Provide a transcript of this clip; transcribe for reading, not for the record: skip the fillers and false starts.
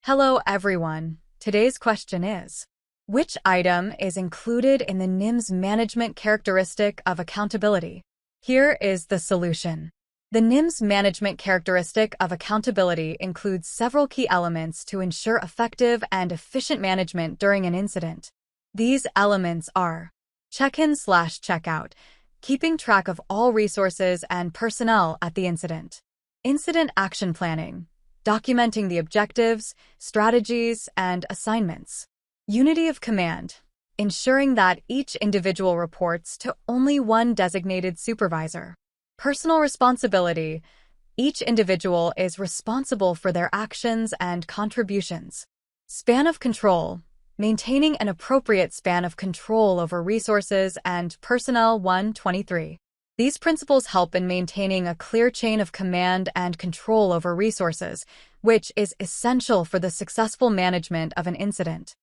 Hello everyone. Today's question is, which item is included in the NIMS management characteristic of accountability? Here is the solution. The NIMS management characteristic of accountability includes several key elements to ensure effective and efficient management during an incident. These elements are check-in/check-out, keeping track of all resources and personnel at the incident. Incident action planning, documenting the objectives, strategies, and assignments. Unity of command, ensuring that each individual reports to only one designated supervisor. Personal responsibility, each individual is responsible for their actions and contributions. Span of control, maintaining an appropriate span of control over resources and personnel. 123. These principles help in maintaining a clear chain of command and control over resources, which is essential for the successful management of an incident.